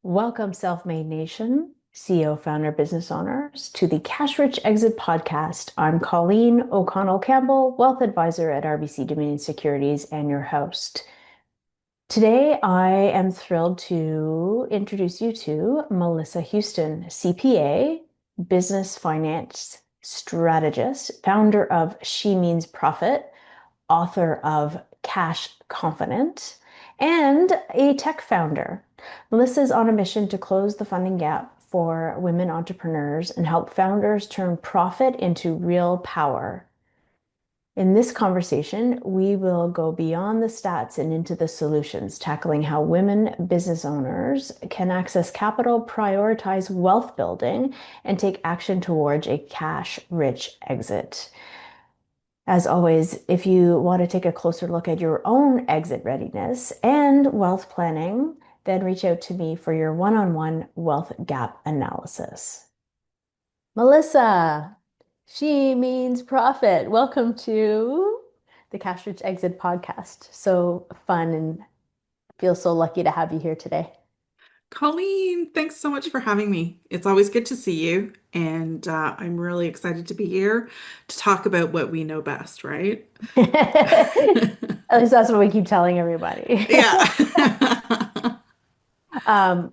Welcome, Self-Made Nation, CEO, founder, business owners, to the Cash Rich Exit podcast. I'm Colleen O'Connell-Campbell, wealth advisor at RBC Dominion Securities, and your host. Today, I am thrilled to introduce you to Melissa Houston, CPA, business finance strategist, founder of She Means Profit, author of Cash Confident, and a tech founder. Melissa is on a mission to close the funding gap for women entrepreneurs and help founders turn profit into real power. In this conversation, we will go beyond the stats and into the solutions, tackling how women business owners can access capital, prioritize wealth building, and take action towards a cash-rich exit. As always, if you want to take a closer look at your own exit readiness and wealth planning, then reach out to me for your one-on-one wealth gap analysis. Melissa, She Means Profit. Welcome to the Cash Rich Exit podcast. So fun and feel so lucky to have you here today. Colleen, thanks so much for having me. It's always good to see you, and I'm really excited to be here to talk about what we know best, right? At least that's what we keep telling everybody. Yeah.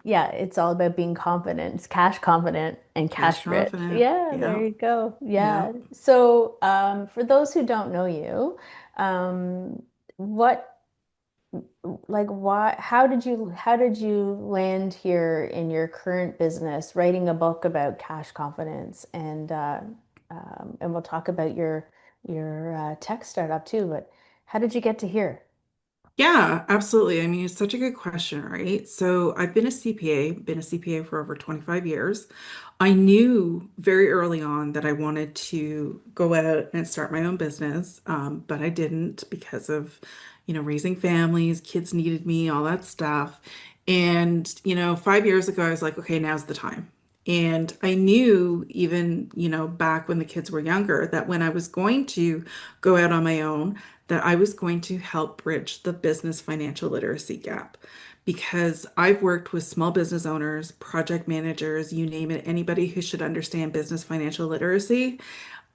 Yeah, it's all about being confident. It's cash confident and Cash cash rich. confident. Yeah, there Yeah. you go. Yeah. Yeah. So, for those who don't know you, what, like, why, how did you land here in your current business, writing a book about cash confidence, and we'll talk about your tech startup too. But how did you get to here? Yeah, absolutely. I mean, it's such a good question, right? So I've been a CPA for over 25 years. I knew very early on that I wanted to go out and start my own business, but I didn't because of, raising families, kids needed me, all that stuff. And, 5 years ago, I was like, okay, now's the time. And I knew even, back when the kids were younger, that when I was going to go out on my own, that I was going to help bridge the business financial literacy gap because I've worked with small business owners, project managers, you name it, anybody who should understand business financial literacy,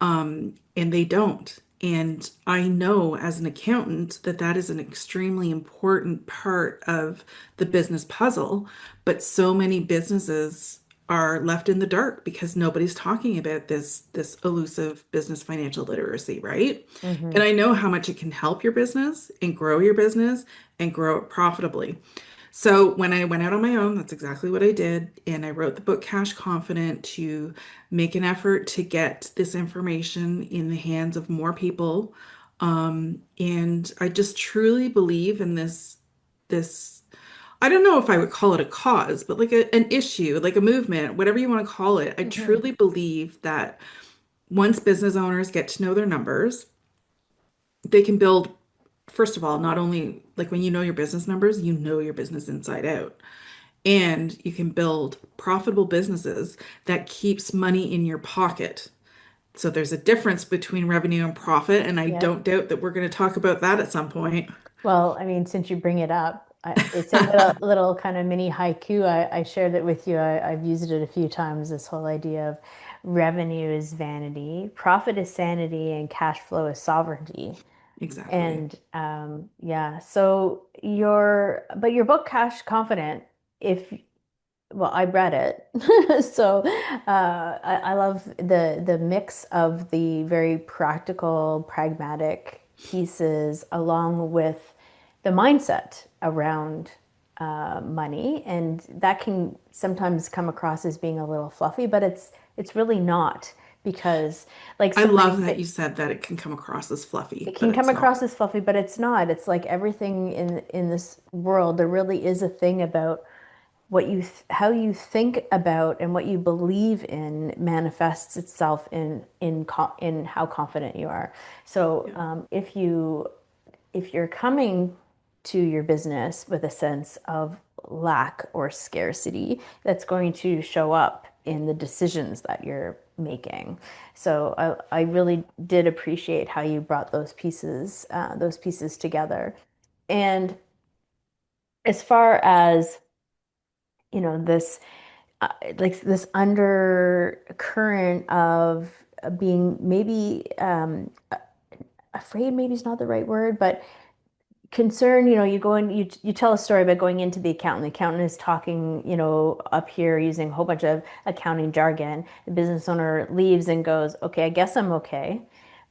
and they don't. And I know as an accountant that that is an extremely important part of the business puzzle, but so many businesses are left in the dark because nobody's talking about this elusive business financial literacy, right? And Hmm. I know how much it can help your business and grow it profitably. So when I went out on my own, that's exactly what I did. And I wrote the book Cash Confident to make an effort to get this information in the hands of more people. And I just truly believe in this, I don't know if I would call it a cause, but like an issue, like a movement, whatever you want to call it. I Hmm. truly believe that once business owners get to know their numbers, they can build, first of all, not only like when you know your business numbers, you know your business inside out. And you can build profitable businesses that keeps money in your pocket. So there's a difference between revenue and profit, and I Yep. don't doubt that we're going to talk about that at some point. Well, I mean, since you bring it up, it's a little kind of mini haiku. I shared it with you. I've used it a few times. This whole idea of revenue is vanity, profit is sanity, and cash flow is sovereignty. Exactly. And yeah, so your book, Cash Confident, if well, I read it. So I love the mix of the very practical, pragmatic pieces along with the mindset around money. And that can sometimes come across as being a little fluffy, but it's really not because like I so many love that things. you said that it can come across as fluffy, It but can come it's not. across as fluffy, but it's not. It's like everything in this world, there really is a thing about how you think about and what you believe in manifests itself in how confident you are. So Yeah. if you're coming to your business with a sense of lack or scarcity, that's going to show up in the decisions that you're making. So I really did appreciate how you brought those pieces together. And as far as this like this undercurrent of being maybe afraid, maybe is not the right word, but concern. You go and you tell a story about going into the accountant. The accountant is talking, up here using a whole bunch of accounting jargon. The business owner leaves and goes, okay, I guess I'm okay,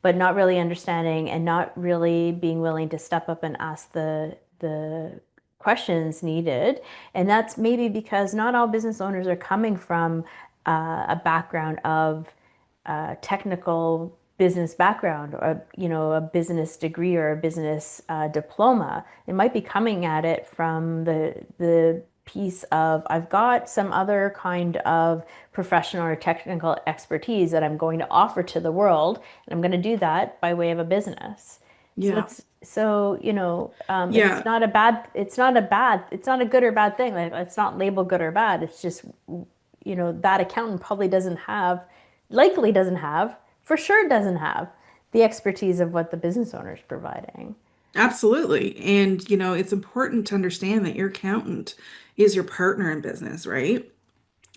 but not really understanding and not really being willing to step up and ask the questions needed. And that's maybe because not all business owners are coming from a background of technical business background, or a business degree or a business diploma. It might be coming at it from the piece of, I've got some other kind of professional or technical expertise that I'm going to offer to the world, and I'm going to do that by way of a business. So Yeah. that's so, Yeah, it's not a good or bad thing. Like, it's not labeled good or bad. It's just, that accountant probably likely doesn't have, for sure doesn't have the expertise of what the business owner is providing. absolutely. And, it's important to understand that your accountant is your partner in business, right?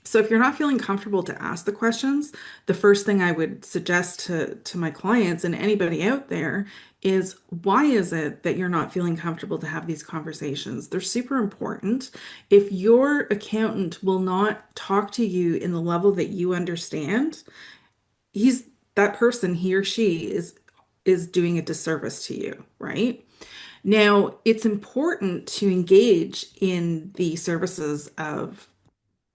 So if you're not feeling comfortable to ask the questions, the first thing I would suggest to my clients and anybody out there is, why is it that you're not feeling comfortable to have these conversations? They're super important. If your accountant will not talk to you in the level that you understand, he's that person, he or she is doing a disservice to you, right? Now, it's important to engage in the services of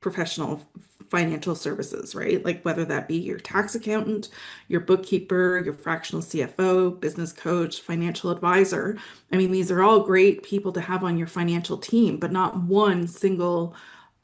professional financial services, right? Like whether that be your tax accountant, your bookkeeper, your fractional CFO, business coach, financial advisor. I mean, these are all great people to have on your financial team, but not one single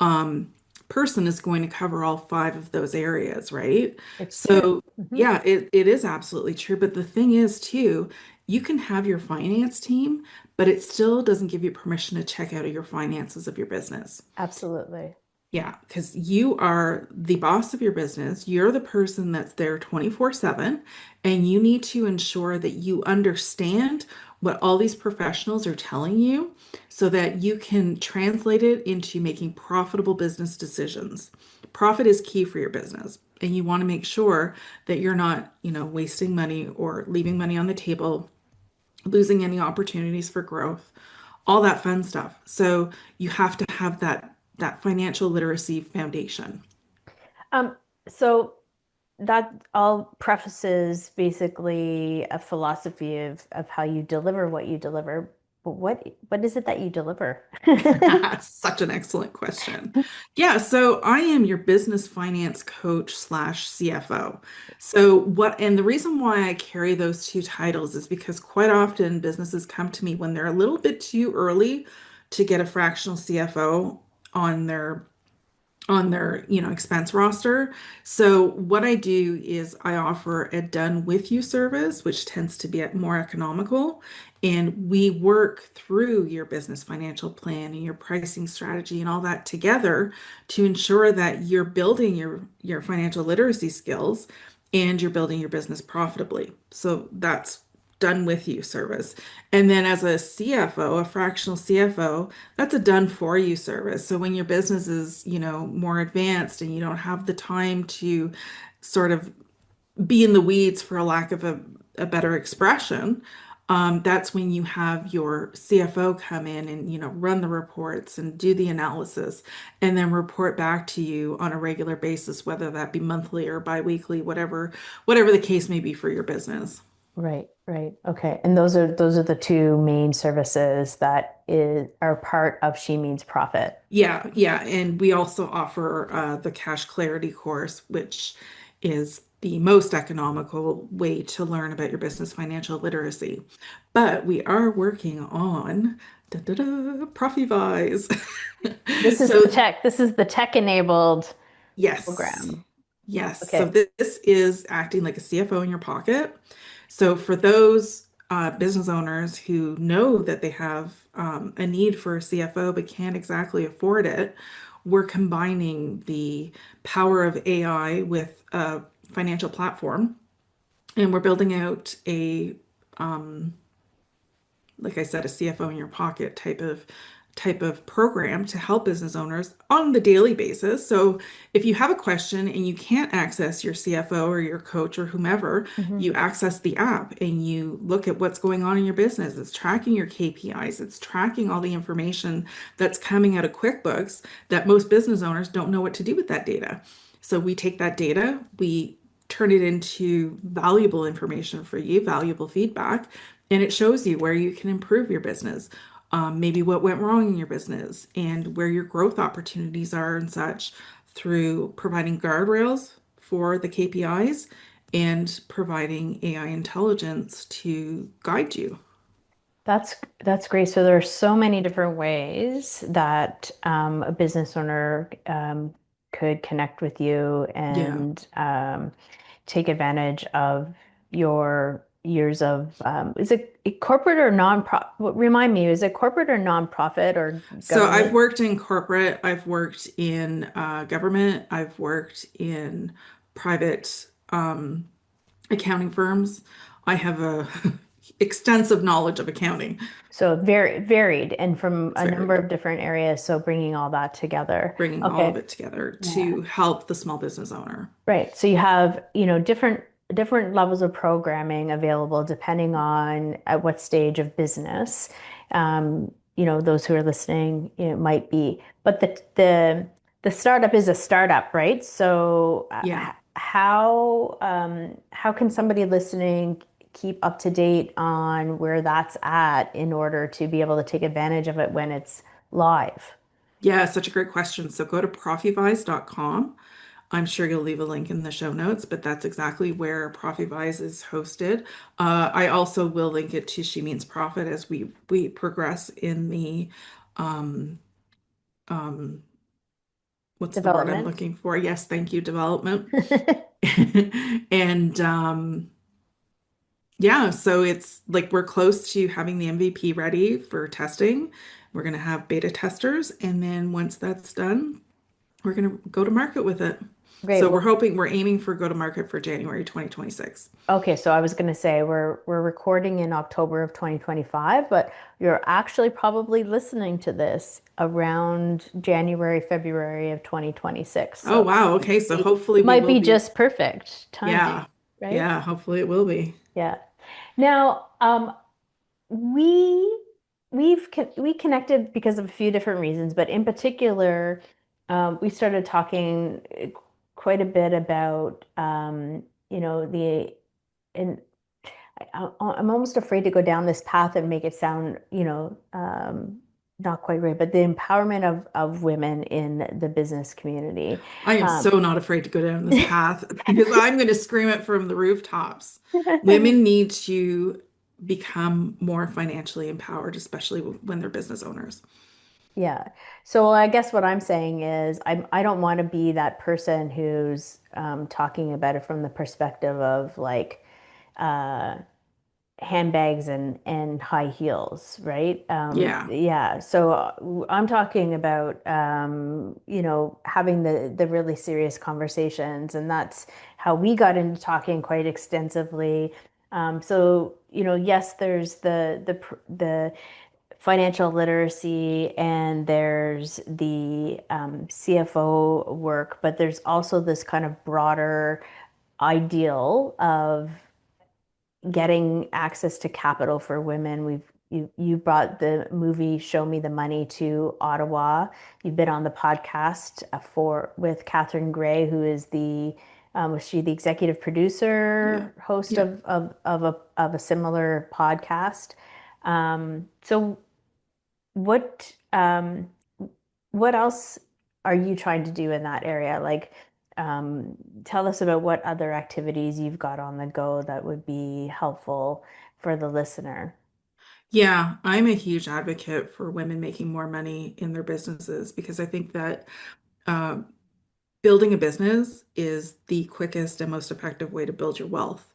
um, person is going to cover all five of those areas, right? It's true. So, yeah, it is absolutely true. But the thing is, too, you can have your finance team, but it still doesn't give you permission to check out of your finances of your business. Absolutely. Yeah, because you are the boss of your business. You're the person that's there 24/7, and you need to ensure that you understand what all these professionals are telling you so that you can translate it into making profitable business decisions. Profit is key for your business, and you want to make sure that you're not, wasting money or leaving money on the table, losing any opportunities for growth, all that fun stuff. So you have to have that financial literacy foundation. Um, so that all prefaces basically a philosophy of how you deliver what you deliver. But what is it that you deliver? Such an excellent question. Yeah, so I am your business finance coach slash CFO. And the reason why I carry those two titles is because quite often businesses come to me when they're a little bit too early to get a fractional CFO on their expense roster. So what I do is I offer a done with you service, which tends to be more economical. And we work through your business financial plan and your pricing strategy and all that together to ensure that you're building your financial literacy skills and you're building your business profitably. So that's done with you service. And then as a CFO, a fractional CFO, that's a done for you service. So when your business is, more advanced and you don't have the time to sort of be in the weeds, for a lack of a better expression, that's when you have your CFO come in and, run the reports and do the analysis and then report back to you on a regular basis, whether that be monthly or biweekly, whatever the case may be for your business. Right, right. Okay. And those are the two main services that are part of She Means Profit. Yeah, yeah. And we also offer the Cash Clarity course, which is the most economical way to learn about your business financial literacy. But we are working on ProfiVise. So, This is the tech enabled yes, program. yes. So Okay. this is acting like a CFO in your pocket. So for those business owners who know that they have a need for a CFO but can't exactly afford it, we're combining the power of AI with a financial platform, and we're building out like I said, a CFO in your pocket type of program to help business owners on the daily basis. So if you have a question and you can't access your CFO or your coach or whomever, Mhm. you access the app and you look at what's going on in your business. It's tracking your KPIs, it's tracking all the information that's coming out of QuickBooks that most business owners don't know what to do with that data. So we take that data, we turn it into valuable information for you, valuable feedback, and it shows you where you can improve your business, maybe what went wrong in your business, and where your growth opportunities are and such through providing guardrails for the KPIs and providing AI intelligence to guide you. That's great. So there are so many different ways that a business owner could connect with you Yeah. and take advantage of your years of is it corporate or non-profit? Remind me, is it corporate or nonprofit or So I've government? worked in corporate, I've worked in government, I've worked in private accounting firms. I have a extensive knowledge of accounting. So very varied and from It's a number varied, of different areas. So bringing all that together. bringing all of Okay. it together Yeah. to help the small business owner. Right. So you have, different levels of programming available depending on at what stage of business. Those who are listening, might be. But the startup is a startup, right? So Yeah. how can somebody listening keep up to date on where that's at in order to be able to take advantage of it when it's live? Yeah, such a great question. So go to profivise.com. I'm sure you'll leave a link in the show notes, but that's exactly where ProfiVise is hosted. I also will link it to She Means Profit as we progress in the um, um, what's the word I'm Development. looking for? Yes, thank you, development. And yeah, so it's like we're close to having the MVP ready for testing. We're going to have beta testers, and then once that's done, we're going to go to market with it. Great. So Well, we're aiming for go to market for January 2026. okay, so I was going to say we're recording in October of 2025, but you're actually probably listening to this around January, February of 2026. Oh, So wow. Okay, so hopefully it we might will be be. just perfect timing, Yeah. right? Yeah, hopefully it will be. Yeah. Now, we we connected because of a few different reasons, but in particular, we started talking quite a bit about the and I'm almost afraid to go down this path and make it sound, not quite right, but the empowerment of women in the business community. I am Um, so not afraid to go down this path because I'm going to scream it from the rooftops. Women need to become more financially empowered, especially when they're business owners. yeah. So I guess what I'm saying is I don't want to be that person who's talking about it from the perspective of like uh, handbags and high heels, right? Yeah. Yeah. So I'm talking about having the really serious conversations, and that's how we got into talking quite extensively. So yes, there's the financial literacy and there's the CFO work, but there's also this kind of broader ideal of getting access to capital for women. You brought the movie Show Me the Money to Ottawa. You've been on the podcast for with Catherine Gray, who is was she the executive Yeah. producer, host Yeah. of a similar podcast? So what what else are you trying to do in that area? Like, tell us about what other activities you've got on the go that would be helpful for the listener. Yeah, I'm a huge advocate for women making more money in their businesses because I think that uh, building a business is the quickest and most effective way to build your wealth.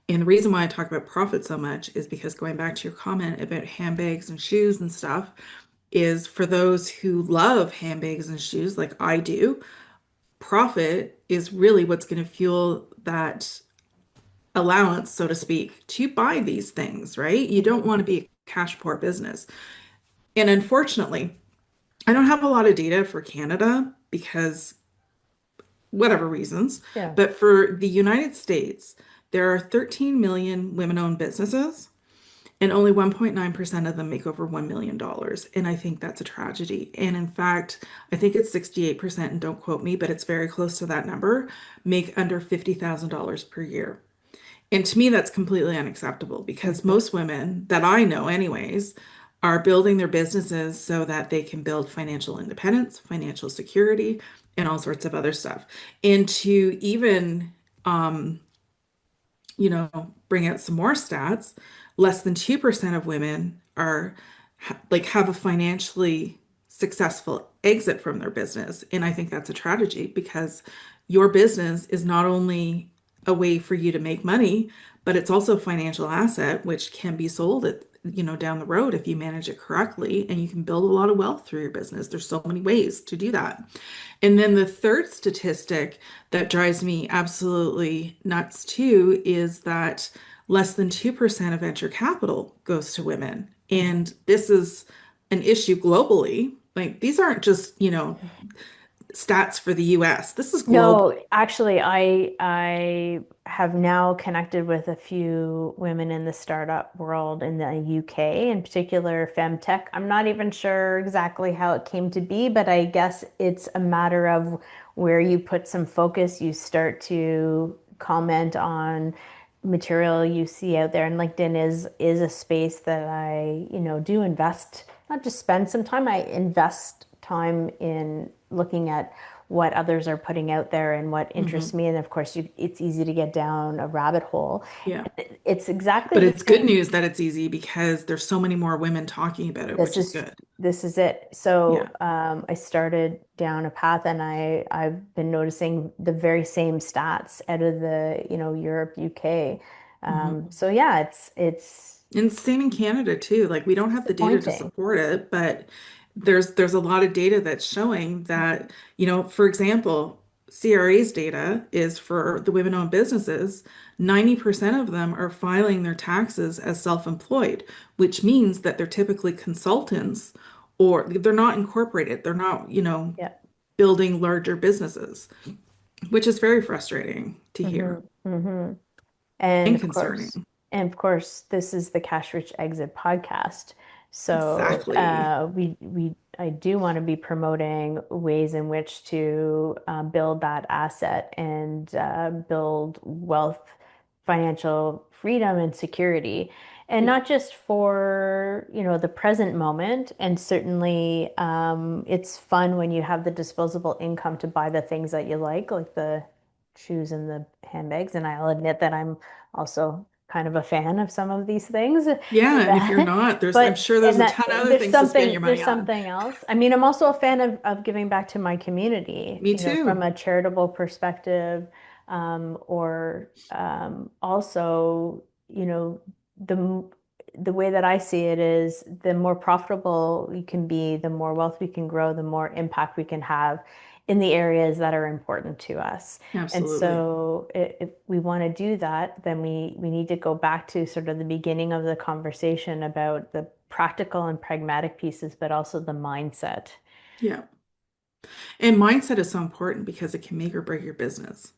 And the reason why I talk about profit so much is because going back to your comment about handbags and shoes and stuff, is for those who love handbags and shoes like I do, profit is really what's going to fuel that allowance, so to speak, to buy these things, right? You don't Mhm. want to be a cash poor business. And unfortunately, I don't have a lot of data for Canada because whatever reasons, Yeah. but for the United States, there are 13 million women-owned businesses, and only 1.9% of them make over $1 million. And I think that's a tragedy. And in fact, I think it's 68%, and don't quote me, but it's very close to that number, make under $50,000 per year. And to me, that's completely unacceptable because Mhm. most women that I know, anyways, are building their businesses so that they can build financial independence, financial security, and all sorts of other stuff. And to even, um, bring out some more stats, less than 2% of women are like have a financially successful exit from their business. And I think that's a tragedy because your business is not only a way for you to make money, but it's also a financial asset which can be sold down the road if you manage it correctly and you can build a lot of wealth through your business. There's so many ways to do that. And then the third statistic that drives me absolutely nuts too is that less than 2% of venture capital goes to women. And this is an issue globally. Like these aren't just, stats for the US. This is global. No, actually, I have now connected with a few women in the startup world in the UK, in particular femtech. I'm not even sure exactly how it came to be, but I guess it's a matter of where you put some focus, you start to comment on material you see out there. And LinkedIn is a space that I, do invest, not just spend some time, I invest time in looking at what others are putting out there and what interests Mhm. me. And of course, it's easy to get down a rabbit hole. Yeah. It's exactly But the it's good same. news that it's easy because there's so many more women talking about it, This which is is good. this is it. So Yeah. I started down a path, and I've been noticing the very same stats out of the Europe, UK. Mhm. So yeah, it's And same in Canada too. Like we don't have the data to disappointing. support it, but there's a lot of data that's showing that, for example, CRA's data is for the women-owned businesses, 90% of them are filing their taxes as self-employed, which means that they're typically consultants or they're not incorporated. They're not, Yeah. building larger businesses, which is very frustrating to hmm hear hmm And and of course, concerning. this is the Cash Rich Exit podcast. So Exactly. I do want to be promoting ways in which to build that asset and build wealth, financial freedom, and security. And Yeah. not just for, the present moment. And certainly, it's fun when you have the disposable income to buy the things that you like the shoes and the handbags. And I'll admit that I'm also kind of a fan of some of these things. Yeah, and if you're not, I'm But sure there's and a that ton of other things to spend your money there's on. something else. I mean, I'm also a fan of giving back to my community, Me from too. a charitable perspective, or also, the the way that I see it is the more profitable we can be, the more wealth we can grow, the more impact we can have in the areas that are important to us. And Absolutely. so if we want to do that, then we need to go back to sort of the beginning of the conversation about the practical and pragmatic pieces, but also the mindset. Yeah. And mindset is so important because it can make or break your business.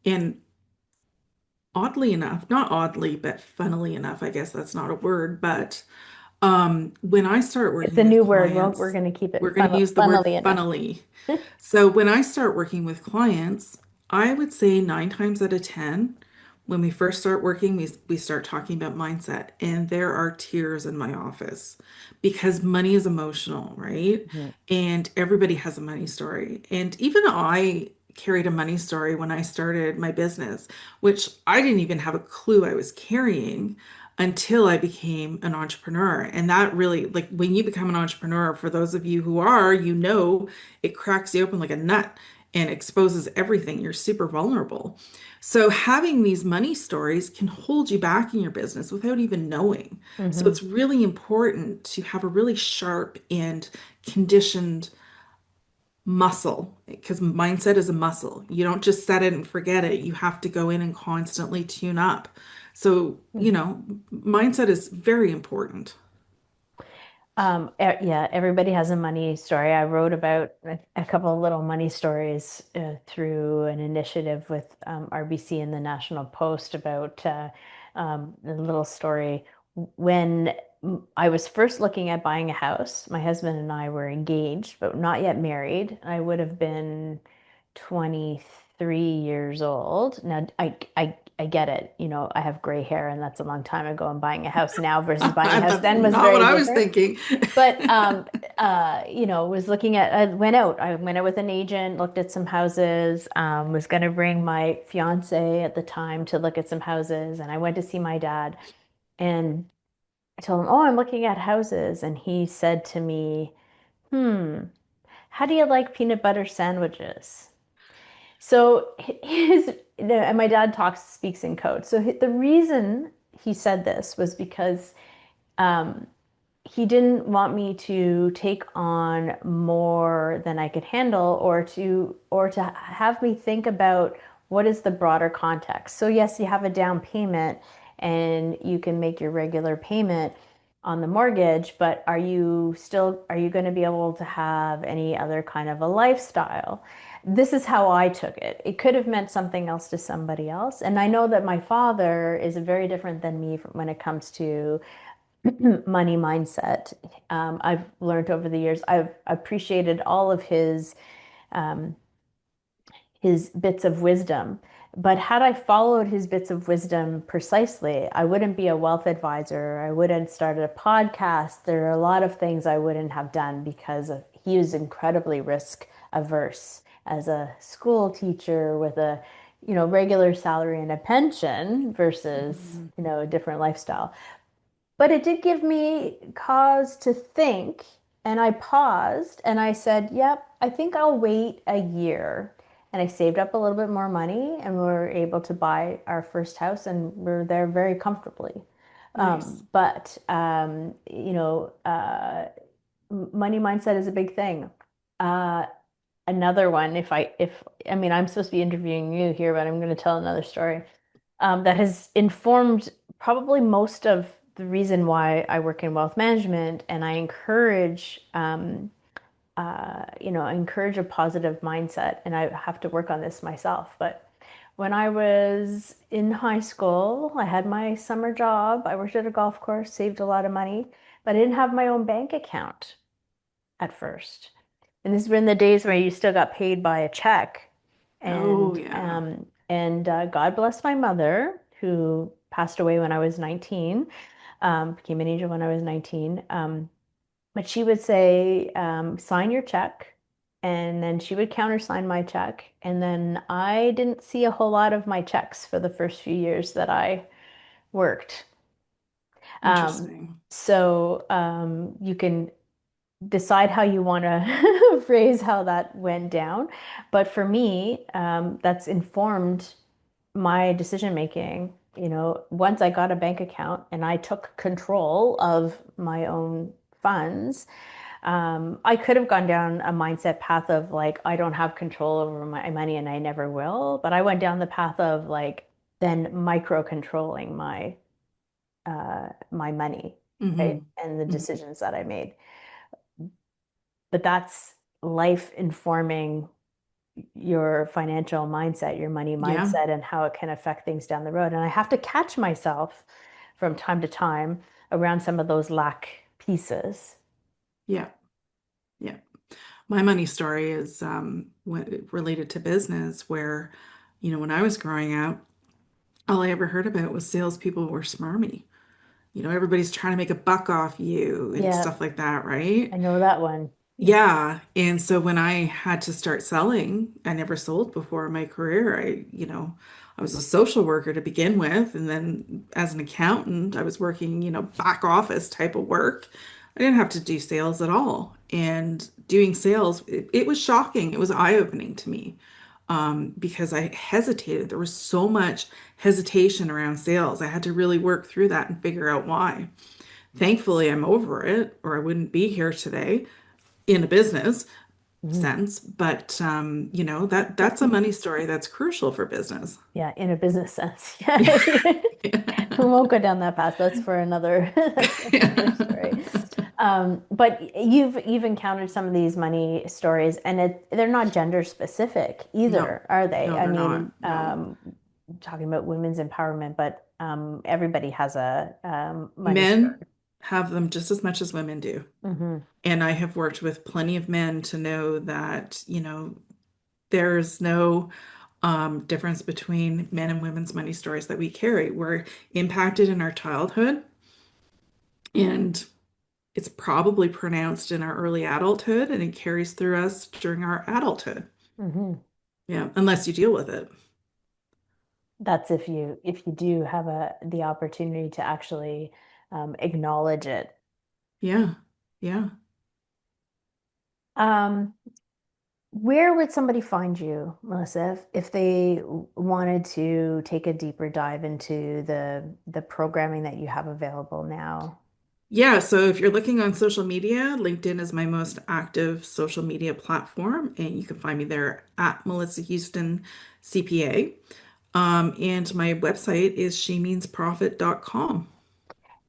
And oddly enough, not oddly, but funnily enough, I guess that's not a word, but when I start It's working a with new word. We're clients, going to keep we're it going to use the word funnily enough. funnily. So when I start working with clients, I would say 9 times out of 10, when we first start working, we start talking about mindset, and there are tears in my office because money is emotional, right? Mhm. And everybody has a money story. And even I carried a money story when I started my business, which I didn't even have a clue I was carrying until I became an entrepreneur. And that really, like when you become an entrepreneur, for those of you who are, it cracks you open like a nut and exposes everything. You're super vulnerable. So having these money stories can hold you back in your business without even knowing. So Mhm. it's really important to have a really sharp and conditioned muscle because mindset is a muscle. You don't just set it and forget it. You have to go in and constantly tune up. So, Mhm. mindset is very important. Yeah, everybody has a money story. I wrote about a couple of little money stories through an initiative with RBC and the National Post about a little story. When I was first looking at buying a house, my husband and I were engaged, but not yet married. I would have been 23 years old. Now, I get it. You know, I have gray hair, and that's a long time ago. And buying a house now versus buying a house That's then was not what very I was different. thinking. But was looking at I went out with an agent, looked at some houses, was gonna bring my fiance at the time to look at some houses, and I went to see my dad and I told him, "Oh, I'm looking at houses." And he said to me, "Hmm, how do you like peanut butter sandwiches?" So and my dad speaks in code. So the reason he said this was because um, he didn't want me to take on more than I could handle or to have me think about what is the broader context. So yes, you have a down payment and you can make your regular payment on the mortgage, but are you going to be able to have any other kind of a lifestyle? This is how I took it. It could have meant something else to somebody else. And I know that my father is very different than me when it comes to money mindset. I've learned over the years, I've appreciated all of his bits of wisdom. But had I followed his bits of wisdom precisely, I wouldn't be a wealth advisor. I wouldn't started a podcast. There are a lot of things I wouldn't have done because he was incredibly risk averse as a school teacher with a, regular salary and a pension versus, Mhm. a different lifestyle. But it did give me cause to think, and I paused and I said, yep, I think I'll wait a year. And I saved up a little bit more money and we were able to buy our first house and we're there very comfortably. Nice. Money mindset is a big thing. Uh, Another one, I mean, I'm supposed to be interviewing you here, but I'm going to tell another story that has informed probably most of the reason why I work in wealth management, and I encourage a positive mindset, and I have to work on this myself. But when I was in high school, I had my summer job. I worked at a golf course, saved a lot of money, but I didn't have my own bank account at first. And this has been the days where you still got paid by a check. Oh, And yeah. God bless my mother, who passed away when I was 19, became an angel when I was 19. But she would say, sign your check. And then she would countersign my check. And then I didn't see a whole lot of my checks for the first few years that I worked. Um, Interesting. you can decide how you want to phrase how that went down. But for me, that's informed my decision making. Once I got a bank account and I took control of my own funds, I could have gone down a mindset path of like, I don't have control over my money and I never will. But I went down the path of like, then micro controlling my money, right? Hmm. And the decisions that I made. But that's life informing your financial mindset, your money Yeah. mindset, and how it can affect things down the road. And I have to catch myself from time to time around some of those lack pieces. Yeah. Yeah. My money story is related to business where, when I was growing up, all I ever heard about was salespeople were smarmy. Everybody's trying to make a buck off you and Yeah, stuff like that, right? I know that one. Yeah. Yeah. And so when I had to start selling, I never sold before in my career. I was a social worker to begin with. And then as an accountant, I was working, back office type of work. I didn't have to do sales at all. And doing sales, it was shocking. It was eye-opening to me because I hesitated. There was so much hesitation around sales. I had to really work through that and figure out why. Thankfully, I'm over it, or I wouldn't be here today in a business Mhm. sense, but that's a money story that's crucial for business. Yeah, in a business sense. Yeah. We won't go down that path. That's for another that's for another story. But you've encountered some of these money stories, and they're not gender specific No, either, are they? no, I they're not. mean, No. talking about women's empowerment, but everybody has a money story. Men have them just as much as women do. Hmm. And I have worked with plenty of men to know that, there's no difference between men and women's money stories that we carry. We're impacted in our childhood, and it's probably pronounced in our early adulthood, and it carries through us during our adulthood. Hmm. Yeah, unless you deal with it. That's if you do have the opportunity to actually acknowledge it. Yeah, yeah. Um, where would somebody find you, Melissa, if they wanted to take a deeper dive into the programming that you have available now? Yeah, so if you're looking on social media, LinkedIn is my most active social media platform, and you can find me there at Melissa Houston CPA. And my website is shemeansprofit.com.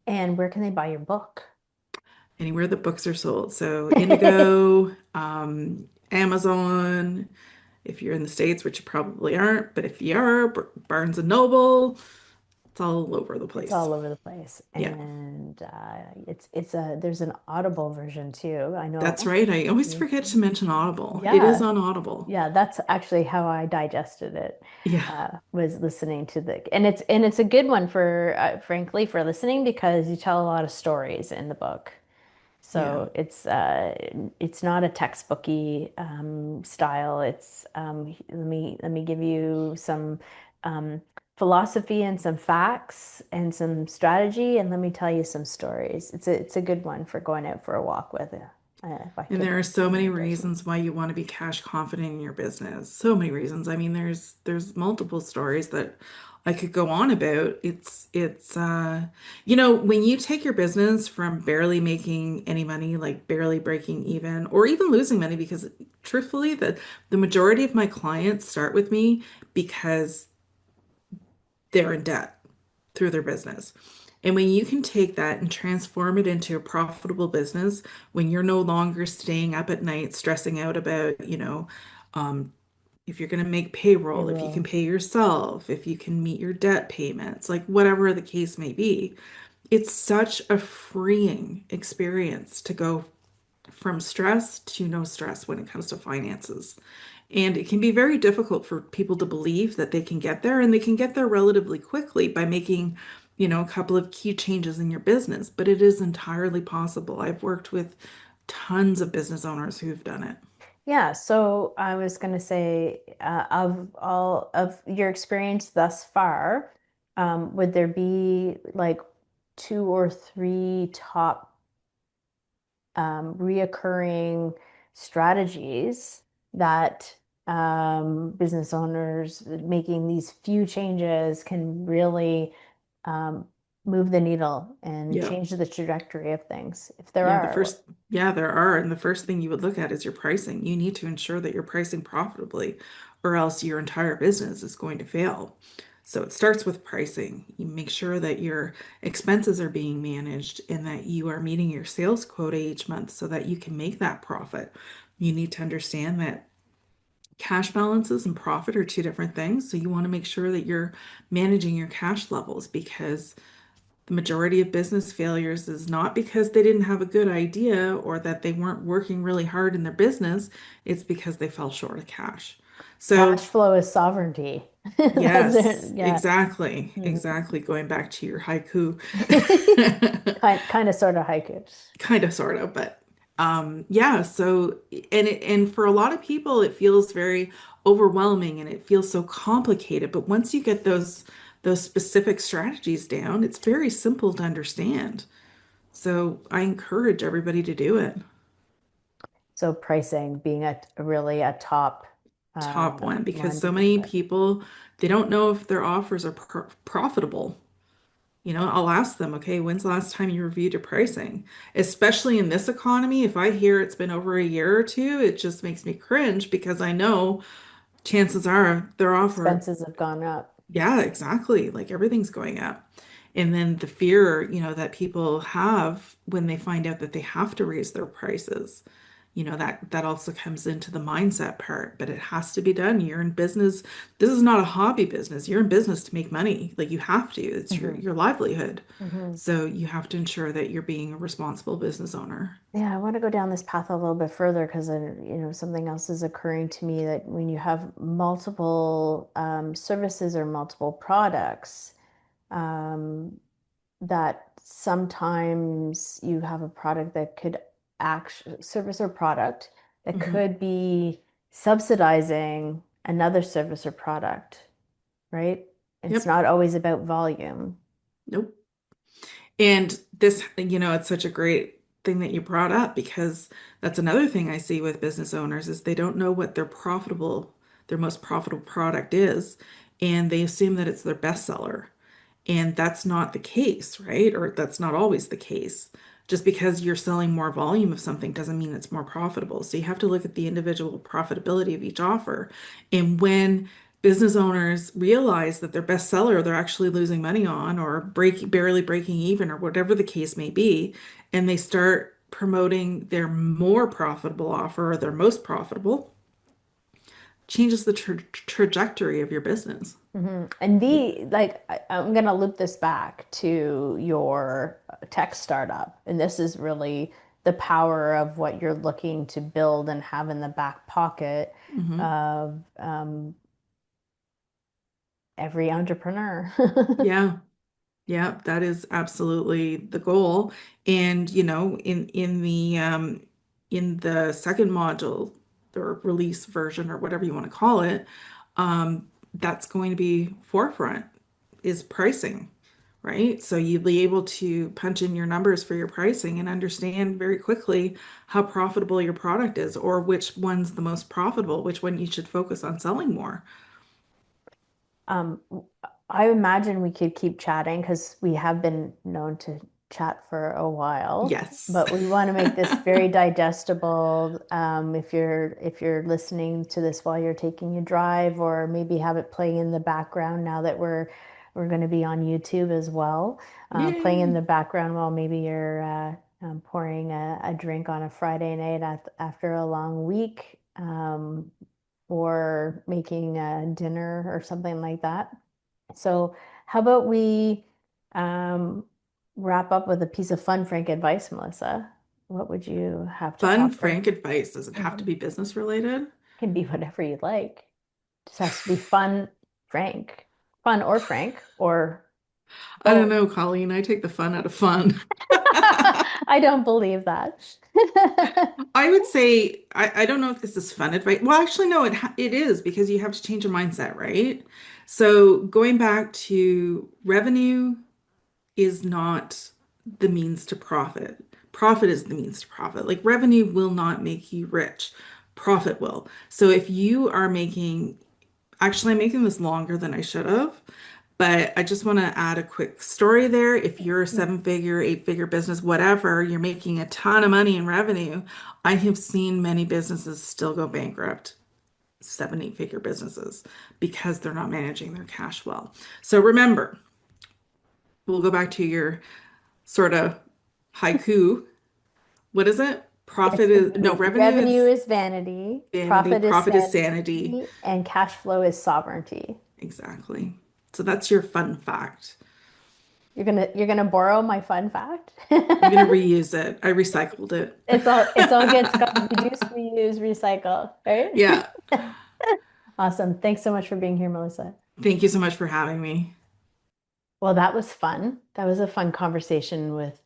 And where can they buy your book? Anywhere the books are sold. So Indigo, Amazon, if you're in the States, which you probably aren't, but if you are, Barnes and Noble, it's all over the It's place. all over the place, Yeah, and it's a there's an Audible version too. I that's know. right. I always Yeah, forget to mention Audible. It is yeah, on Audible. yeah. That's actually how I digested it. Yeah, Was listening to and it's a good one for frankly for listening because you tell a lot of stories in the book. yeah. So it's not a textbooky style. It's let me give you some um, philosophy and some facts and some strategy, and let me tell you some stories. It's a good one for going out for a walk with, if I And could there are so many recommend it. reasons why you want to be cash confident in your business. So many reasons. I mean, there's multiple stories that I could go on about. When you take your business from barely making any money, like barely breaking even, or even losing money, because truthfully, the majority of my clients start with me because they're in debt through their business. And when you can take that and transform it into a profitable business, when you're no longer staying up at night stressing out about, um, if you're going to make payroll, if you can Payroll. pay yourself, if you can meet your debt payments, like whatever the case may be, it's such a freeing experience to go from stress to no stress when it comes to finances. And it can be very difficult for people to believe that they can get there, and they can get there relatively quickly by making, a couple of key changes in your business. But it is entirely possible. I've worked with tons of business owners who've done it. Yeah, so I was going to say, of all of your experience thus far, would there be like two or three top reoccurring strategies that business owners making these few changes can really um, move the needle and Yeah. change the trajectory of things, if there Yeah, are? there are. And the first thing you would look at is your pricing. You need to ensure that you're pricing profitably, or else your entire business is going to fail. So it starts with pricing. You make sure that your expenses are being managed and that you are meeting your sales quota each month so that you can make that profit. You need to understand that cash balances and profit are two different things. So you want to make sure that you're managing your cash levels, because the majority of business failures is not because they didn't have a good idea or that they weren't working really hard in their business. It's because they fell short of cash. Cash So, flow is sovereignty. yes, Yeah. exactly. Mhm. Exactly. Going back to your haiku. Kind of sort of haiku. Kind of, sort of, but yeah, so and for a lot of people it feels very overwhelming and it feels so complicated, but once you get those specific strategies down, it's very simple to understand. So I encourage everybody to do it. So pricing being really a top Top one, because line so behind many it. people, they don't know if their offers are profitable. I'll ask them, okay, when's the last time you reviewed your pricing? Especially in this economy, if I hear it's been over a year or two, it just makes me cringe because I know chances are their offer, Expenses have gone up. yeah, exactly. Like everything's going up. And then the fear, that people have when they find out that they have to raise their prices, that also comes into the mindset part, but it has to be done. You're in business. This is not a hobby business. You're in business to make money. Like you have to. It's your Hmm. your livelihood. Hmm. So you have to ensure that you're being a responsible business owner. Yeah, I want to go down this path a little bit further because something else is occurring to me that when you have multiple services or multiple products, um, that sometimes you have a product that could actually service or product that Mhm. could be subsidizing another service or product, right? It's Yep. not always about volume. Nope. And this, it's such a great thing that you brought up because that's another thing I see with business owners is they don't know what their most profitable product is, and they assume that it's their bestseller. And that's not the case, right? Or that's not always the case. Just because you're selling more volume of something doesn't mean it's more profitable. So you have to look at the individual profitability of each offer. And when business owners realize that their bestseller they're actually losing money on or barely breaking even or whatever the case may be, and they start promoting their more profitable offer or their most profitable, changes the trajectory of your business. And I'm going to loop this back to your tech startup. And this is really the power of what you're looking to build and have in the back pocket Hmm. of every entrepreneur. Yeah. Yeah, that is absolutely the goal. And in the second module or release version or whatever you want to call it, that's going to be forefront is pricing, right? So you'll be able to punch in your numbers for your pricing and understand very quickly how profitable your product is or which one's the most profitable, which one you should focus on selling more. Um, I imagine we could keep chatting because we have been known to chat for a while, Yes. but we want to make this very digestible. If you're listening to this while you're taking a drive, or maybe have it playing in the background now that we're going to be on YouTube as well, playing in Yay. the background while maybe you're pouring a drink on a Friday night after a long week. Or making a dinner or something like that. So, how about we um, wrap up with a piece of fun, frank advice, Melissa? What would you have to Fun, offer? frank advice. Does it have to Mhm. be business related? Can be whatever you like. Just has to be fun, frank, fun or frank, or I don't both. know, Colleen. I take the fun out of fun. I don't believe that. I would say I don't know if this is fun advice. Well, actually, no, it is because you have to change your mindset, right? So going back to revenue is not the means to profit. Profit is the means to profit. Like revenue will not make you rich. Profit will. So if you are making, actually, I'm making this longer than I should have. But I just want to add a quick story there. If you're a seven-figure, eight-figure business, whatever, you're making a ton of money in revenue. I have seen many businesses still go bankrupt, seven, eight-figure businesses, because they're not managing their cash well. So remember, we'll go back to your sort of haiku. What is it? It's Profit going is, to no, be revenue revenue is is vanity, vanity, profit is profit is sanity. sanity, and cash flow is sovereignty. Exactly. So that's your fun fact. You're gonna borrow my fun fact. I'm going to reuse it. I recycled it. It's all good. It's called reduce, reuse, recycle, right? Yeah. Awesome. Thanks so much for being here, Melissa. Thank you so much for having me. Well, that was fun. That was a fun conversation with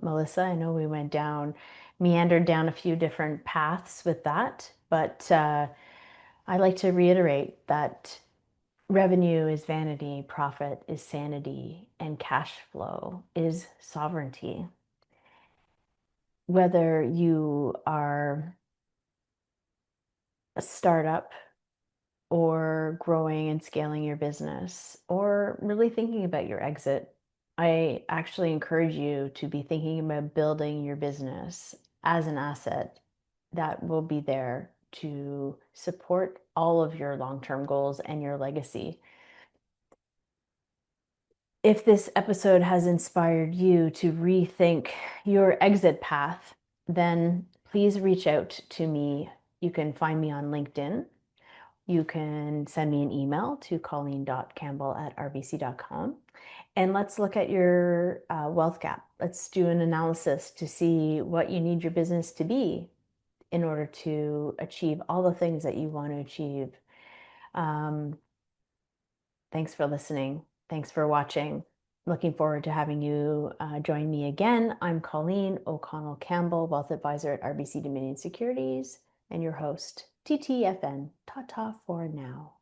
Melissa. I know we meandered down a few different paths with that, but I like to reiterate that revenue is vanity, profit is sanity, and cash flow is sovereignty. Whether you are a startup or growing and scaling your business or really thinking about your exit, I actually encourage you to be thinking about building your business as an asset that will be there to support all of your long-term goals and your legacy. If this episode has inspired you to rethink your exit path, then please reach out to me. You can find me on LinkedIn. You can send me an email to colleen.campbell@rbc.com. And let's look at your wealth gap. Let's do an analysis to see what you need your business to be in order to achieve all the things that you want to achieve. Thanks for listening. Thanks for watching. Looking forward to having you join me again. I'm Colleen O'Connell-Campbell, Wealth Advisor at RBC Dominion Securities, and your host, TTFN. Ta-ta for now.